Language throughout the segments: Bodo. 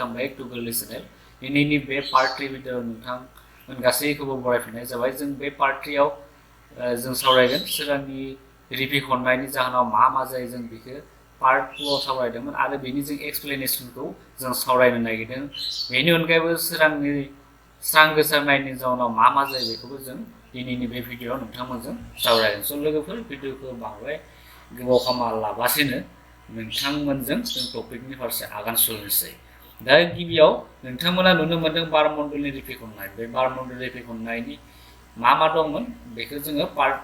वेलकाम बैक टू गोरलै चेनेल। दिनैनि बे पार्ट 3 भिडिअ नोंथांमोन गासैखौबो बरायफिननाय जाबाय। जों बे पार्ट 3 आव जों सावरायगोन सोरांनि रिपि खननायनि जाहोनाव मा जायो जों बेखौ पार्ट 2 आव सावरायदोंमोन आरो बेनि जों एक्सप्लेनेशनखौ जों सावरायनो नागिरदों। बेनि अनगायैबो सोरांनि स्रां गोसारनायनि जाहोनाव मा जायो बेखौबो जों दिनैनि बे भिडिअआव नोंथांमोनजों सावरायगोन। स' लोगोफोर भिडिअखौ बांद्राय गोबाव खालामालाबासिनो नोंथांमोनजों जों टपिकनि फारसे आगान सुरनोसै। दा गिबियाव नोंथांमोना नुनो मोनदों बारमण्डलनि रिपि खननाय। बे बारमण्डल रिपि खननायनि मा दंमोन बेखौ जोङो पार्ट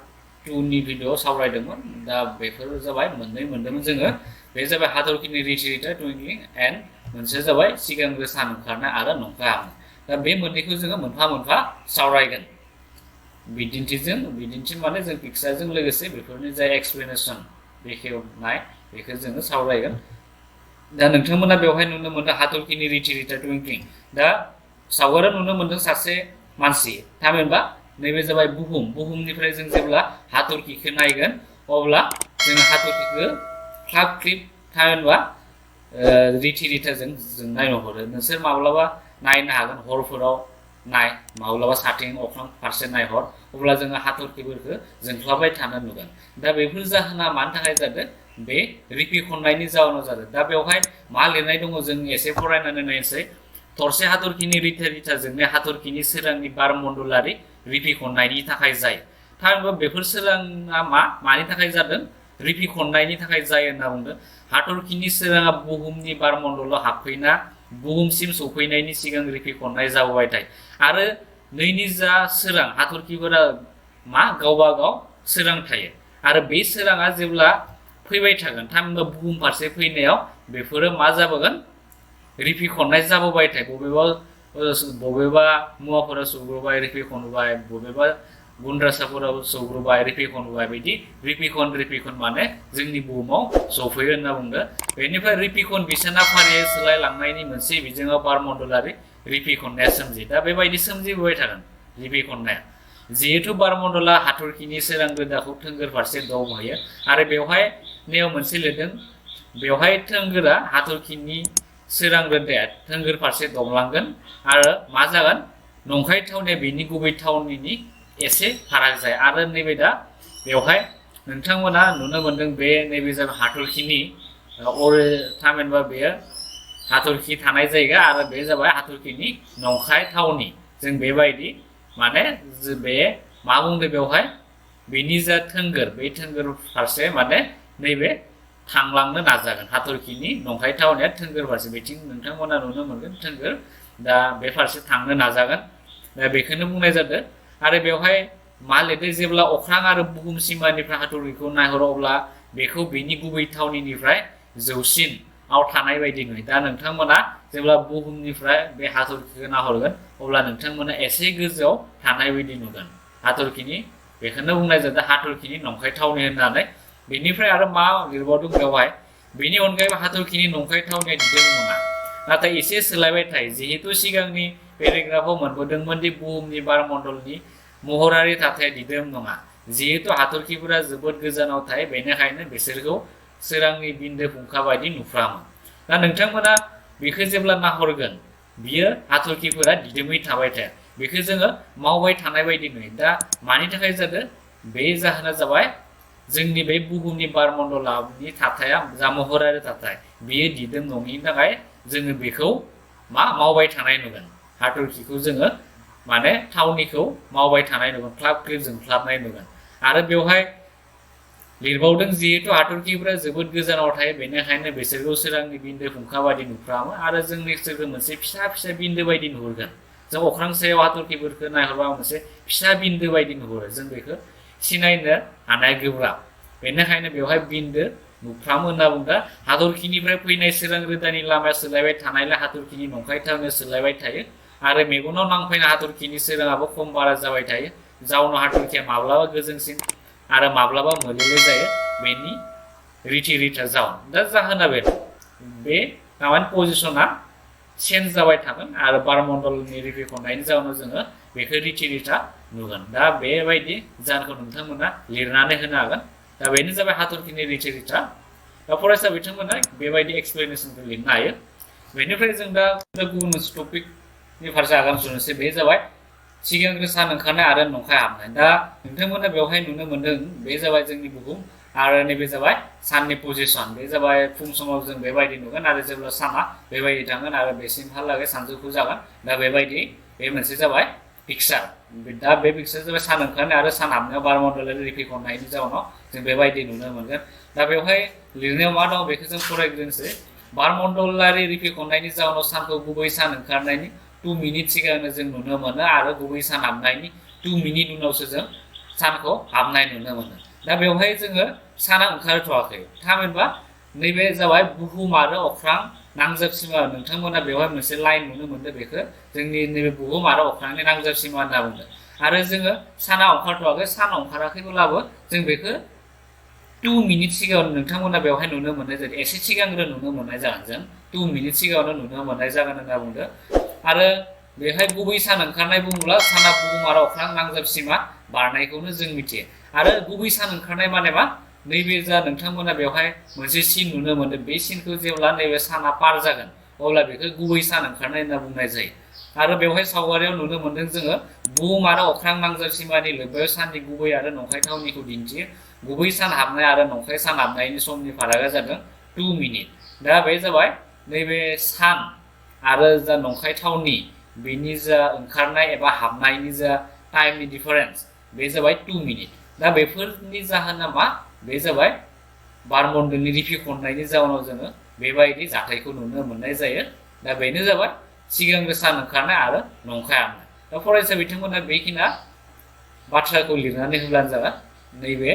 2 नि भिडिअआव सावरायदोंमोन। दा बेफोर जाबाय मोननै मोनदोंमोन जोङो। बे जाबाय हाथरखिनि रिटि रिटा ट्विंक्लिं एन्ड मोनसे जाबाय सिगांग्रो सान ओंखारनाय आरो नंखाय हाबनाय। दा बे मोननैखौ जोङो मोनफा मोनफा सावरायगोन बिदिन्थि माने जों पिक्सारजों लोगोसे बेफोरनि जाय एक्सप्लेनेशन बेखेवनाय बेखौ जोङो सावरायगोन। दा नोंथांमोना बेवहाय नुनो मोनदों हाथरखिनि रिटि रिटा ट्विंक्लिं। दा सावगारियाव नुनो मोनदों सासे मानसि, थामहिनबा नैबे जाबाय बुहुमनिफ्राय जों जेब्ला हाथरखिखौ नायगोन अब्ला जों हाथरखिखौ ख्लाब ख्लिब थामहिनबा रिटि रिटा जों नायनो हरो। नोंसोर माब्लाबा नायनो हागोन हरफोराव माब्लाबा साथिं अख्रां फारसे नायहर, अब्ला जोङो हाथरखिफोरखौ जोंख्लाबबाय थानो नुगोन। दा बेफोर जाहोना मानि थाखाय जादों? बे रिपि खननायनि जाहोनाव जादों। दा बेवहाय मा लिरनाय दङ जों एसे फरायनानै नायनोसै। थरसे हाथरखिनि रिटा रिटा जोंनाय हाथरखिनि सोरांनि बारमण्डलारि रिपि खननायनि थाखाय जायो। थामहिनबा बेफोर सोराङा मानि थाखाय जादों? रिपि खननायनि थाखाय जायो होनना बुंदों। हाथरखिनि सोराङा बुहुमनि बारमण्डलाव हाबफैना बुहुमसिम सफैनायनि सिगां रिपि खननाय जाबोबाय थायो। आरो नैनि जा सोरां हाथरखिफोरा गावबा गाव सोरां थायो आरो बे सोराङा जेब्ला फैबाय थागोन थामहिनबा बुहुम फारसे फैनायाव बेफोरो जाबोगोन? रिपि खननाय जाबोबाय थायो। बबेबा मुवाफोरा सौग्रावबाय रिपि खनबाय, बबेबा गुन्द्रासाफोराव सौग्रावबाय रिपि खनबाय, बिदि रिपि खन माने जोंनि बुहुमाव सफैयो होनना बुंदों। बेनिफ्राय रिपि खन बिसाना फारियै सोलायलांनायनि मोनसे बिजोङाव बारमण्डलारि रिपि खननाया सोमजियो। दा बेबायदि सोमजिबोबाय थागोन रिपि खननाया। जिहेतु बारमण्डला हाथरखिनि सोरां रोदाखौ थोंगोर फारसे दावबायो आरो बेवहाय मोनसे लिरदों, बेवहाय थोंगोरा हाथरखिनि सोरां रोदाया थोंगोर फारसे दंलांगोन आरो जागोन? नंखाय थावनिया बेनि गुबै थावनिनि एसे फाराग जायो। आरो नैबे दा बेवहाय नोंथांमोना नुनो मोनदों बे नैबे जाबाय हाथरखिनि थामहिनबा बेयो हाथरखि थानाय जायगा आरो बे जाबाय हाथरखिनि नंखाय थावनि। जों बेबायदि माने बे बुंदों बेवहाय बेनि जा थोंगोर, बे थोंगोर फारसे नैबे थांलांनो नाजागोन। हाथरखिनि नंखाय थावनिया थोंगोर फारसे, बेथिं नोंथांमोना नुनो मोनगोन थोंगोर। दा बे फारसे थांनो नाजागोन। दा बेखौनो बुंनाय जादों। आरो बेवहाय लिरदों? जेब्ला अख्रां आरो बुहुम सिमानिफ्राय हाथरखिखौ नायहरो अब्ला बेखौ बेनि गुबै थावनिनिफ्राय जौसिनाव थानाय बायदि नुयो। दा नोंथांमोना जेब्ला बुहुमनिफ्राय बे हाथरखिखौ नाहरगोन अब्ला नोंथांमोना एसे गोजौआव थानाय बायदि नुगोन हाथरखिनि। बेखौनो बुंनाय जादों हाथरखिनि नंखाय थावनि होननानै। बेनिफ्राय आरो लिरबावदों बेवहाय? बेनि अनगायैबो हाथरखिनि नंखाय थावनिया दिदोम नङा, नाथाय एसे सोलायबाय थायो। जिहेतु सिगांनि पेराग्राफाव मोनबोदोंमोन दि बुहुमनि बारमण्डलनि महरारि थाथाया दिदोम नङा। जिहेतु हाथरखिफोरा जोबोद गोजानाव थायो, बेनिखायनो बिसोरखौ सोरांनि बिन्दो फुंखा बायदि नुफ्रामो। दा नोंथांमोना बेखौ जेब्ला नाहरगोन बियो हाथरखिफोरा दिदोमै थाबाय थाया, बेखौ जोङो मावबाय थानाय बायदि नुयो। दा मानि थाखाय जादों? बे जाहोना जाबाय जोंनि बे बुहुमनि बारमण्डलनि थाथाया जा महरारि थाथाय बेयो दिदोम नङिनि थाखाय जोङो बेखौ मावबाय थानाय नुगोन। हाथरखिखौ जोङो थावनिखौ मावबाय थानाय नुगोन, ख्लाब ख्लिब जोंख्लाबनाय नुगोन। आरो बेवहाय लिरबावदों? जिहेतु हाथरखिफोरा जोबोद गोजानाव थायो, बेनिखायनो बिसोरखौ सोरांनि बिन्दो फुंखा बायदि नुफ्रामो आरो जों बिसोरखौ मोनसे फिसा फिसा बिन्दो बायदि नुहुरगोन। जों अख्रां सायाव हाथरखिफोरखौ नायहरबा मोनसे फिसा बिन्दो बायदि नुहुरो। जों बेखौ सिनायनो हानाया गोब्राब, बेनिखायनो बेवहाय बिन्दो नुफ्रामो होनना बुंदों। हाथरखिनिफ्राय फैनाय सोरां रोदानि लामाया सोलायबाय थानायलाय हाथरखिनि नंखाय थावनिया सोलायबाय थायो आरो मेगनाव नांफैनाय हाथरखिनि सोराङाबो खम बारा जाबाय थायो। जाउनाव हाथरखिया माब्लाबा गोजोंसिन आरो माब्लाबा मोलेले जायो, बेनि रिटि रिटा जाउन। दा जाहोना बे पजिसना चेन्ज जाबाय थागोन आरो बारमण्डलनि रिपि खननायनि जाउनाव जोङो बेखौ रिटि रिटा नुगोन। दा बेबायदि जाहोनखौ नोंथांमोना लिरनानै होनो हागोन। दा बेनो जाबाय हाथरखिनि रिटि रिटा। दा फरायसा बिथांमोना बेबायदि एक्सप्लेनेशनखौ लिरनो हायो। बेनिफ्राय जों दा गुबुन मोनसे टपिकनि फारसे आगान सुरनोसै बे जाबाय सिगांग्रो सान ओंखारनाय आरो नंखाय हाबनाय दा नोंथांमोना बेवहाय नुनो मोनदों बे जाबाय जोंनि बुहुम आरो नैबे जाबाय साननि पजिशन बे जाबाय फुं समाव जों बेबायदि नुगोन आरो जेब्ला साना बेबायदि थांगोन आरो बेसिमहालागै सानजौफु जागोन दा बेबायदि बे मोनसे जाबाय पिक्सार दा बे पिक्सार जाबाय सान ओंखारनाय आरो सान हाबनायाव बारमण्डलारि रिफिखननायनि जाउनाव जों बेबायदि नुनो मोनगोन दा बेवहाय लिरनायाव मा दं बेखौ जों फरायग्रोनोसै बारमण्डलारि रिफिखननायनि जाउनाव सानखौ गुबै सान ओंखारनायनि 2 मिनिट सिगांनो जों नुनो मोनो आरो गुबै सान हाबनायनि 2 मिनिट उनावसो जों सानखौ हाबनाय नुनो मोनो दा बेवहाय जोङो साना ओंखारथ'वाखै थामहिनबा नैबे जाबाय बुहुम आरो अख्रां नांजाब सिमा नोंथांमोना बेवहाय मोनसे लाइन नुनो मोनदों बेखौ जोंनि नैबे बुहुम आरो अख्रांनि नांजाब सिमा होनना बुंदों आरो जोङो साना ओंखारथ'वाखै सान ओंखाराखैब्लाबो जों बेखौ 2 मिनिट सिगाङाव नोंथांमोना बेवहाय नुनो मोननाय जायो एसे सिगांग्रो नुनो मोननाय जागोन जों 2 मिनिट सिगाङावनो नुनो मोननाय जागोन होनना बुंदों आरो बेहाय गुबै सान ओंखारनाय बुङोब्ला साना बुहुम आरो अख्रां नांजाब सिमा बारनायखौनो जों मिथियो आरो गुबै सान ओंखारनाय माने मा नैबे जा नोंथांमोना बेवहाय मोनसे सिन नुनो मोनो बे सिनखौ जेब्ला नैबे साना पार जागोन अब्ला बेखौ गुबै सान ओंखारनाय होनना बुंनाय जायो आरो बेवहाय सावगारियाव नुनो मोनदों जोङो बुहुम आरो अख्रां नांजाब सिमानि लोब्बायाव साननि गुबै आरो नंखाय थावनिखौ दिन्थियो गुबै सान हाबनाय आरो नंखाय सान हाबनायनि समनि फारागा जादों 2 मिनिट दा बे जाबाय नैबे सान आरो जा नंखाय थावनि बेनि जा ओंखारनाय एबा हाबनायनि जा टाइमनि डिफारेन्स बे जाबाय 2 मिनिट दा बेफोरनि जाहोना मा बे जाबाय बारमण्डलनि रिफिखननायनि जाउनाव जोङो बेबायदि जाथायखौ नुनो मोननाय जायो दा बेनो जाबाय सिगांग्रो सान ओंखारनाय आरो नंखाय हाबनाय दा फरायसा बिथांमोना बेखिना बाथ्राखौ लिरनानै होब्लानो जागोन नैबे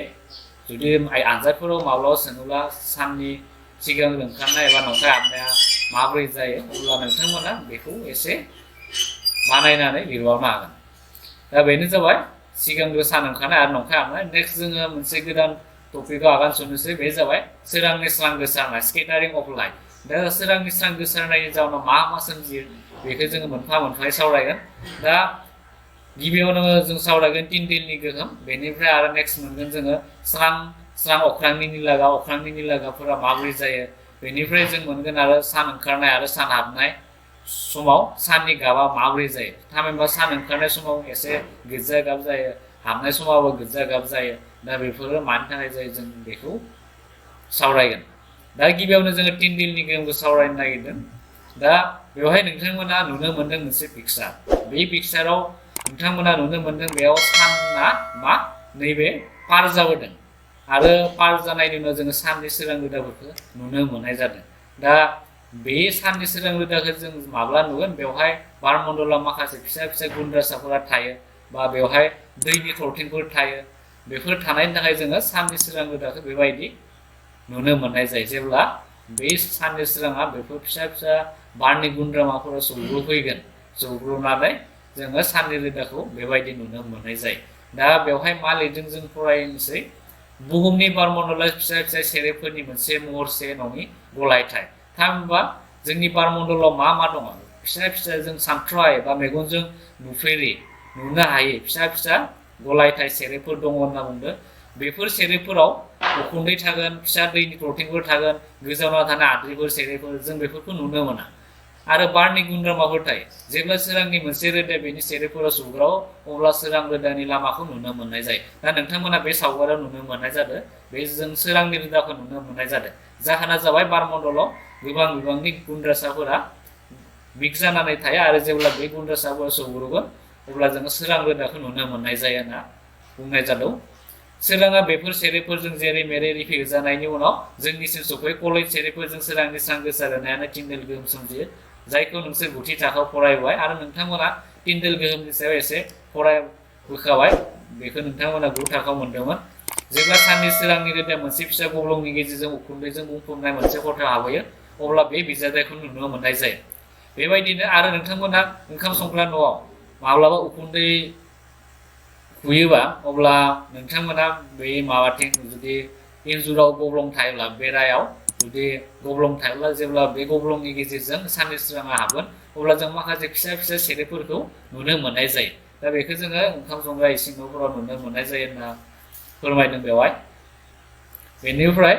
जुदि आनजादफोराव माब्लाबा सोङोब्ला साननि सिगांग्रो ओंखारनाय एबा नंखाय हाबनाया माबोरै जायो अब्ला नोंथांमोना बेखौ एसे बानायनानै लिरबावनो हागोन दा बेनो जाबाय सिगांग्रो सान ओंखारनाय आरो नंखाय हाबनाय नेक्स्ट जोङो मोनसे गोदान टपिकआव आगान सुरनोसै बे जाबाय सोरांनि स्रां गोसारनाय स्केटारिं अफ लाइट दा सोरांनि स्रां गोसारनायनि जाउनाव मा सोमजियो बेखौ जोङो मोनफा मोनफायै सावरायगोन दा गिबियावनो जों सावरायगोन टिनटिलनि गोहोम बेनिफ्राय आरो नेक्स्ट मोनगोन जोङो स्रां अख्रांनि निला गाबफोरा माबोरै जायो बेनिफ्राय जों मोनगोन आरो सान ओंखारनाय आरो सान हाबनाय समाव साननि गाबा माबोरै जायो थामहिनबा सान ओंखारनाय समाव एसे गोजा गाब जायो हाबनाय समावबो गोजा गाब जायो दा बेफोरो मानि थाखाय जायो जों बेखौ सावरायगोन दा गिबियावनो जोङो टिनटिलनि गोहोमखौ सावरायनो नागिरदों दा बेवहाय नोंथांमोना नुनो मोनदों मोनसे पिक्सार बे पिक्साराव नोंथांमोना नुनो मोनदों बेयाव साना मा नैबे पार जाबोदों आरो पार जानायनि उनाव जोङो साननि सोरां रोदाफोरखौ नुनो मोननाय जादों दा बे साननि सोरां रोदाखौ जों माब्ला नुगोन बेवहाय बारमण्डलाव माखासे फिसा फिसा गुन्द्रासाफोरा थायो बा बेवहाय दैनि थरथिंफोर थायो बेफोर थानायनि थाखाय जोङो साननि सोरां रोदाखौ बेबायदि नुनो मोननाय जायो जेब्ला बे साननि सोराङा बेफोर फिसा फिसा बारनि गुन्द्रामाफोराव सौग्रुफैगोन सौग्रुनानै जोङो साननि रोदाखौ बेबायदि नुनो मोननाय जायो दा बेवहाय मा लिरदों जों फरायनोसै बुहुमनि बारमण्डलाव फिसा फिसा सेरेफोरनि मोनसे महरसे नङि गलायथाय थामहिनबा जोंनि बारमण्डलाव मा दङ फिसा फिसा जों सानथ्र'हायै बा मेगनजों नुफेरि नुनो हायै फिसा फिसा गलायथाय सेरेफोर दङ होनना बुंदों बेफोर सेरेफोराव उखुन्दै थागोन फिसा दैनि थरथिंफोर थागोन गोजानाव थानाय हाद्रिफोर सेरेफोर जों बेफोरखौ नुनो मोना आरो बारनि गुन्द्रामाफोर थायो जेब्ला सोरांनि मोनसे रोदा बेनि सेरेफोराव सौग्रावो अब्ला सोरां रोदानि लामाखौ नुनो मोननाय जायो दा नोंथांमोना बे सावगारियाव नुनो मोननाय जादों बे जों सोरांनि रोदाखौ नुनो मोननाय जादों जाहोना जाबाय बारमण्डलाव गोबां बिबांनि गुन्द्रासाफोरा मिक्स जानानै थायो आरो जेब्ला बे गुन्द्रासाफोरा सौग्रावगोन अब्ला जोङो सोरां रोदाखौ नुनो मोननाय जायो होनना बुंनाय जादों सोराङा बेफोर सेरेफोरजों जेरै मेरै रिफिजानायनि उनाव जोंनिसिम सफैयो कलेज सेरेफोरजों सोरांनि स्रां गोसारनायानो टिनटेल गोहोम सोमजियो जायखौ नोंसोर गुथि थाखोआव फरायबाय आरो नोंथांमोना टिनटेल गोहोमनि सायाव एसे फरायबोखाबाय बेखौ नोंथांमोना गु थाखोआव मोनदोंमोन जेब्ला साननि सोरांनि रोदाया मोनसे फिसा गब्लंनि गेजेरजों उखुन्दैजों बुंफबनाय मोनसे खथायाव हाबहैयो अब्ला बे बिजादायखौ नुनो मोननाय जायो बेबायदिनो आरो नोंथांमोना ओंखाम संग्रा न'आव माब्लाबा उखुन्दै हुयोबा अब्ला नोंथांमोना बे माबाथिं जुदि इन्जुराव गब्लं थायोब्ला बेरायाव जुदि गब्लं थायोब्ला जेब्ला बे गब्लंनि गेजेरजों साननि सोराङा हाबगोन अब्ला जों माखासे फिसा फिसा सेरेफोरखौ नुनो मोननाय जायो दा बेखौ जोङो ओंखाम संग्रा इसिं न'फोराव नुनो मोननाय जायो होनना फोरमायदों बेवहाय बेनिफ्राय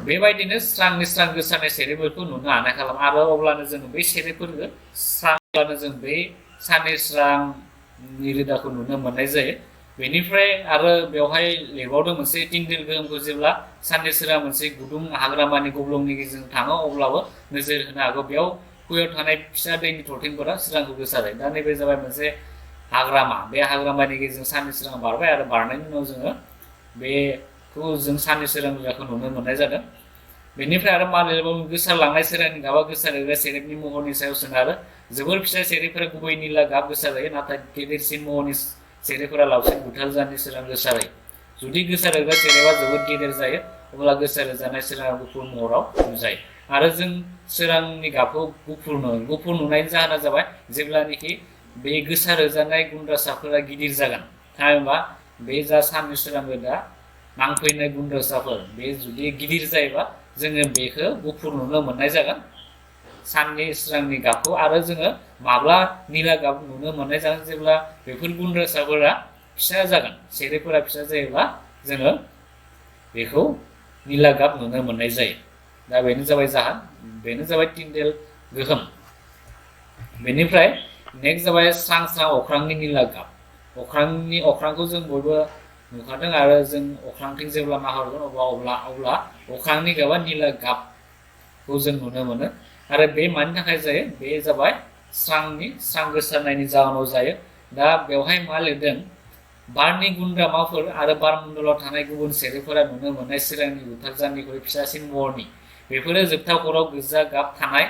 बेबायदिनो स्रांनि स्रां गोसारनाय सेरेफोरखौ नुनो हानाय खालामो आरो अब्लानो जोङो बै सेरेफोरखौ स्रांब्लानो जों बै साननि स्रांनि रोदाखौ नुनो मोननाय जायो। बेनिफ्राय आरो बेवहाय लिरबावदों मोनसे टिंडेल गोहोमखौ जेब्ला साननि सोरां मोनसे गुदुं हाग्रामानि गब्लंनि गेजेरजों थाङो अब्लाबो नोजोर होनो हागौ बेयाव खुयाव थानाय फिसा दैनि थरथिंफोरा सोरांखौ गोसारो। दा नैबे जाबाय मोनसे हाग्रामा, बे हाग्रामानि गेजेरजों साननि सोरां बारबाय आरो बारनायनि उनाव जोङो बेखौ जों साननि सोरां रोदाखौ नुनो मोननाय जादों। बेनिफ्राय आरो मा लिरबावो गोसारलांनाय सोरांनि गाबा गोसारहोग्रा सेरेफनि महरनि सायाव सोनारो। जोबोर फिसा सेरेफफोरा गुबै निला गाब गोसारहोयो, नाथाय गेदेरसिन महरनि सेरेफफोरा लावसिन गुथाल जारनि सोरां गोसारहोयो। जुदि गोसारहोग्रा सेरेफा जोबोद गेदेर जायो अब्ला गोसारहोजानाय सोराङा गुफुर महराव नुजायो आरो जों सोरांनि गाबखौ गुफुर नुनायनि जाहोना जाबाय जेब्लानोखि बे गोसारहोजानाय गुन्द्रासाफोरा गिदिर जागोन, थामहिनबा बे जा साननि सोरां रोदा नांफैनाय गुन्द्रासाफोर बे जुदि गिदिर जायोबा जोङो बेखौ गुफुर नुनो मोननाय जागोन साननि सोरांनि गाबखौ। आरो जोङो माब्ला निला गाब नुनो मोननाय जागोन जेब्ला बेफोर गुन्द्रासाफोरा फिसा जागोन, सेरेफफोरा फिसा जायोब्ला जोङो बेखौ निला गाब नुनो मोननाय जायो। दा बेनो जाबाय जाहोन, बेनो जाबाय टिंडेल गोहोम। बेनिफ्राय नेक्स्ट जाबाय स्रां स्रां अख्रांनि निला गाब। अख्रांखौ जों बयबो नुखादों आरो जों अख्रांथिं जेब्ला नाहरगोन अब्ला अख्रांनि गाबा निला गाबखौ जों नुनो मोनो आरो बे मानि थाखाय जायो? बे जाबाय स्रां गोसारनायनि जाहोनाव जायो। दा बेवहाय मा लिरदों? बारनि गुन्द्रामाफोर आरो बारमण्डलाव थानाय गुबुन सेरेफफोरा नुनो मोननाय सोरांनि गुथाल जारनिख्रुइ फिसासिन महरनि। बेफोरो जोबथा खर'आव गोजा गाब थानाय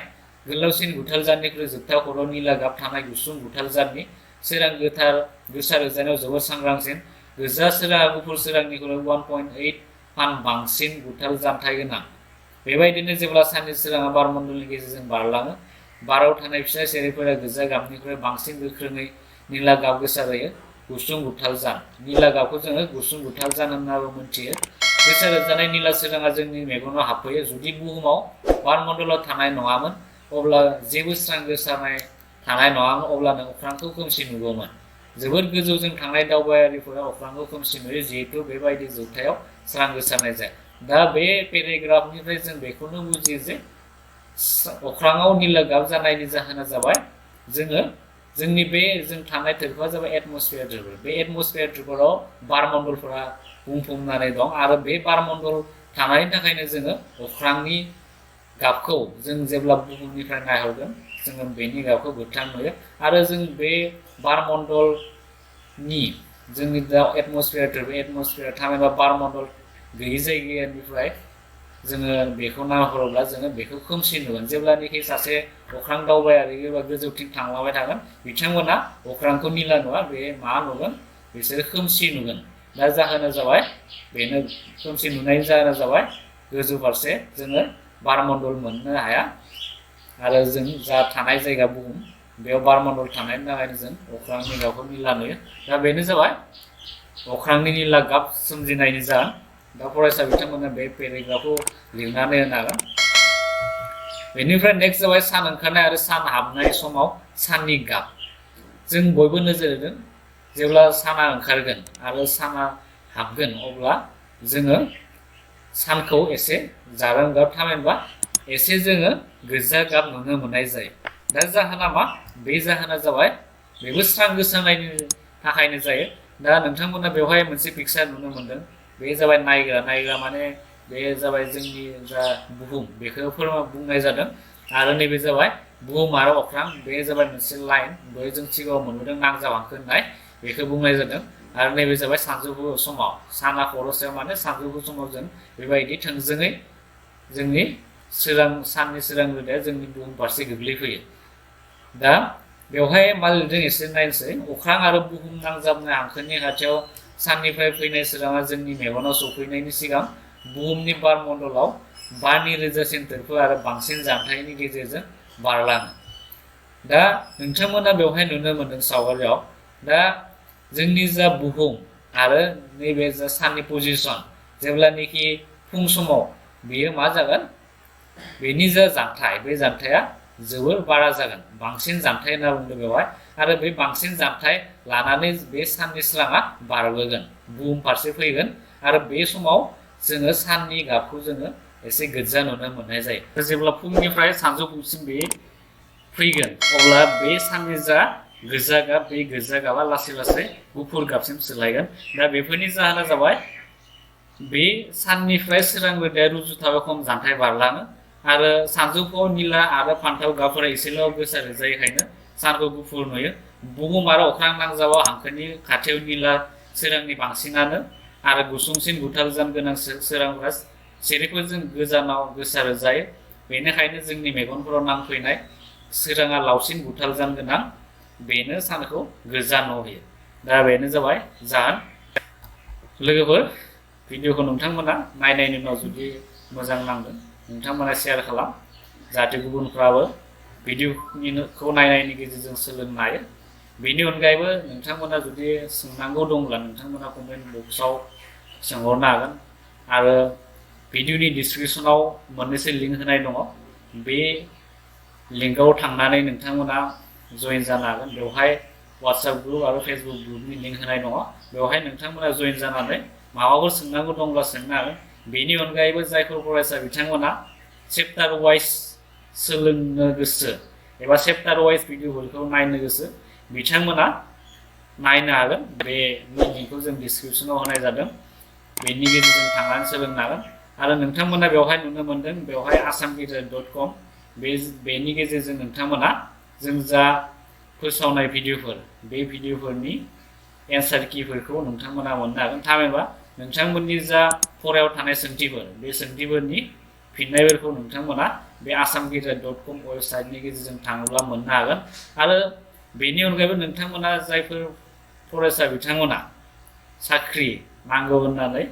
गोलावसिन गुथाल जारनिख्रुइ जोबथा खर'आव निला गाब थानाय गुसुं गुथाल जारनि। सोरां गोसारहोजानायाव जोबोद सांग्रांसिन। गोजा सोराङा गुफुर सोरांनिख्रुइ 1.8 फान बांसिन गुथाल जानथाय गोनां। बेबायदिनो जेब्ला साननि सोराङा बारमण्डलनि गेजेरजों बारलाङो, बाराव थानाय फिसा सेरेफफोरा गोजा गाबनिख्रुइ बांसिन गोख्रोङै निला गाब गोसारहोयो। गुसुं गुथाल जान। निला गाबखौ जोङो गुसुं गुथाल जान होननाबो मोनथियो। गोसारहोजानाय निला सोराङा जोंनि मेगनाव हाबफैयो। जुदि बुहुमाव बारमण्डलाव थानाय नङामोन अब्ला जेबो स्रां गोसारनाय थानाय नङामोन, अब्लानो अख्रांखौ खोमसि नुगौमोन। जोबोद गोजौजों थांनाय दावबायारिफोरा अख्रांखौ खोमसि नुयो जिहेतु बेबायदि जौथायाव स्रां गोसारनाय जाया। दा बे पेराग्राफनिफ्राय जों बेखौनो बुजियो जे अख्राङाव निला गाब जानायनि जाहोना जाबाय जोंनि बे जों थानाय थोरफोआ जाबाय एटमस्फियार थोरफो। बे एटमस्फियार थोरफोआव बारमण्डलफोरा बुंफबनानै दं आरो बे बारमण्डल थानायनि थाखायनो जोङो अख्रांनि गाबखौ जों जेब्ला बुहुमनिफ्राय नायहरगोन जोङो बेनि गाबखौ गोथां नुयो आरो जों बे बारमण्डलनि जोंनि दा एटमस्फियार थोरफो एटमस्फियार थामहिनबा बारमण्डल गैयि जायगानिफ्राय जोङो बेखौ नाहरोब्ला जोङो बेखौ खोमसि नुगोन। जेब्लानोखि सासे अख्रां दावबायारि एबा गोजौथिं थांलांबाय थागोन बिथांमोना अख्रांखौ निला नुवा, बे मा नुगोन? बिसोरो खोमसि नुगोन। दा जाहोना जाबाय बेनो, खोमसि नुनायनि जाहोना जाबाय गोजौ फारसे जोङो बारमण्डल मोननो हाया आरो जों जा थानाय जायगा बुहुम बेयाव बारमण्डल थानायनि थाखायनो जों अख्रांनि गाबखौ निला नुयो। दा बेनो जाबाय अख्रांनि निला गाब सोमजिनायनि जाहोन। दा फरायसा बिथांमोना बे पेराग्राफखौ लिरनानै होनो हागोन। बेनिफ्राय नेक्स्ट जाबाय सान ओंखारनाय आरो सान हाबनाय समाव साननि गाब। जों बयबो नोजोर होदों जेब्ला साना ओंखारगोन आरो साना हाबगोन अब्ला जोङो सानखौ एसे जारों गाब थामहिनबा एसे जोङो गोजा गाब नुनो मोननाय जायो। दा जाहोना मा? बे जाहोना जाबाय बेबो स्रां गोसारनायनि थाखायनो जायो। दा नोंथांमोना बेवहाय मोनसे पिक्सार नुनो मोनदों, बे जाबाय नायग्रा माने बे जाबाय जोंनि जा बुहुम बेखौ बुंनाय जादों आरो नैबे जाबाय बुहुम आरो अख्रां, बे जाबाय मोनसे लाइन, बे जों सिगाङाव मोनबोदों नांजाब हांखो होननाय, बेखौ बुंनाय जादों। आरो नैबे जाबाय सानजौफु समाव, साना खर'सायाव माने सानजौफु समाव जों बेबायदि थोंजोङै जोंनि साननि सोरां रोदाया जोंनि बुहुम फारसे गोग्लैफैयो। दा बेवहाय मा लिरदों एसे नायनोसै। अख्रां आरो बुहुम नांजाबनाय हांखोनि खाथियाव साननिफ्राय फैनाय सोराङा जोंनि मेगनाव सौफैनायनि सिगां बुहुमनि बारमण्डलाव बारनि रोजासिन थोरफो आरो बांसिन जानथायनि गेजेरजों बारलाङो। दा नोंथांमोना बेवहाय नुनो मोनदों सावगारियाव, दा जोंनि जा बुहुम आरो नैबे जा साननि पजिसन जेब्लानोखि फुं समाव बेयो मा जागोन? बेनि जा जानथाय बे जानथाया जोबोर बारा जागोन, बांसिन जानथाय होनना बुंदों बेवहाय। आरो बे बांसिन जानथाय लानानै बे साननि सोराङा बारबोगोन, बुहुम फारसे फैगोन आरो बे समाव जोङो साननि गाबखौ जोङो एसे गोजा नुनो मोननाय जायो जेब्ला फुंनिफ्राय सानजौफुसिम बे फैगोन अब्ला बे साननि जा गोजा गाब बे गोजा गाबा लासै लासै गुफुर गाबसिम सोलायगोन दा बेफोरनि जाहोना जाबाय बे साननिफ्राय सोरां रोदाया रुजुथावै खम जानथाय बारलाङो आरो सानजौफुआव निला आरो फान्थाव गाबफोरा एसेल' गोसारो जायखायनो सानखौ गुफुर नुयो बुहुम आरो अख्रां नांजाबाव हांखोनि खाथियाव निला सोरांनि बांसिनानो आरो गुसुंसिन गुथालजान गोनां सोरांफोरा सिरिफोरजों गोजानाव गोसारो जायो बेनिखायनो जोंनि मेगनफोराव नांफैनाय सोराङा लावसिन गुथालजान गोनां बेनो सानखौ गोजा नुहोयो दा बेनो जाबाय जाहोन लोगोफोर भिडिअखौ नोंथांमोना नायनायनि उनाव जुदि मोजां नांदों नोंथांमोना शेयार खालाम जाहाथे गुबुनफ्राबो भिडिअखौ नायनायनि गेजेरजों सोलोंनो हायो बेनि अनगायैबो नोंथांमोना जुदि सोंनांगौ दंब्ला नोंथांमोना कमेन्ट बक्सआव सोंहरनो हागोन आरो भिडिअनि डिसक्रिपसनाव मोननैसो लिंक होनाय दङ बे लिंकआव थांनानै नोंथांमोना जइन जानो हागोन बेवहाय WhatsApp ग्रुप आरो Facebook ग्रुपनि लिंक होनाय दङ बेवहाय नोंथांमोना जइन जानानै माबाफोर सोंनांगौ दंब्ला सोंनो हागोन बेनि अनगायैबो जायफोर फरायसा बिथांमोना चेप्टार वाइज सोलोंनो गोसो एबा चेप्टार वाइज भिडिअफोरखौ नायनो गोसो बिथांमोना नायनो हागोन बे लिंकखौ जों डिसक्रिपसनाव होनाय जादों बेनि गेजेरजों थांनानै सोलोंनो हागोन आरो नोंथांमोना बेवहाय नुनो मोनदों बेवहाय assamguitar.com बेनि गेजेरजों नोंथांमोना जों जा फोसावनाय भिडिअफोर बे भिडिअफोरनि एन्सार किफोरखौ नोंथांमोना मोननो हागोन थामहिनबा नोंथांमोननि जा फरायाव थानाय सोंथिफोर बे सोंथिफोरनि फिननायफोरखौ नोंथांमोना बे assamguitar.com वेबसाइटनि गेजेरजों थाङोब्ला मोननो हागोन आरो बेनि अनगायैबो नोंथांमोना जायफोर फरायसा बिथांमोना साख्रि नांगौ होननानै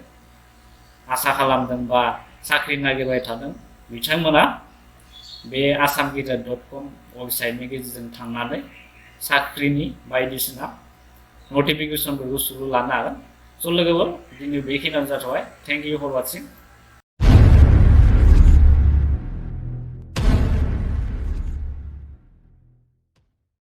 आसा खालामदों बा साख्रि नागिरबाय थादों बिथांमोना बे assamguitar.com वेबसाइटनि गेजेरजों थांनानै साख्रिनि बायदिसिना नटिफिकेसनफोरखौ सुलु लानो हागोन स' लोगोफोर दिनै बेखिनियानो जाथ'बाय थेंक इउ फर वाचिं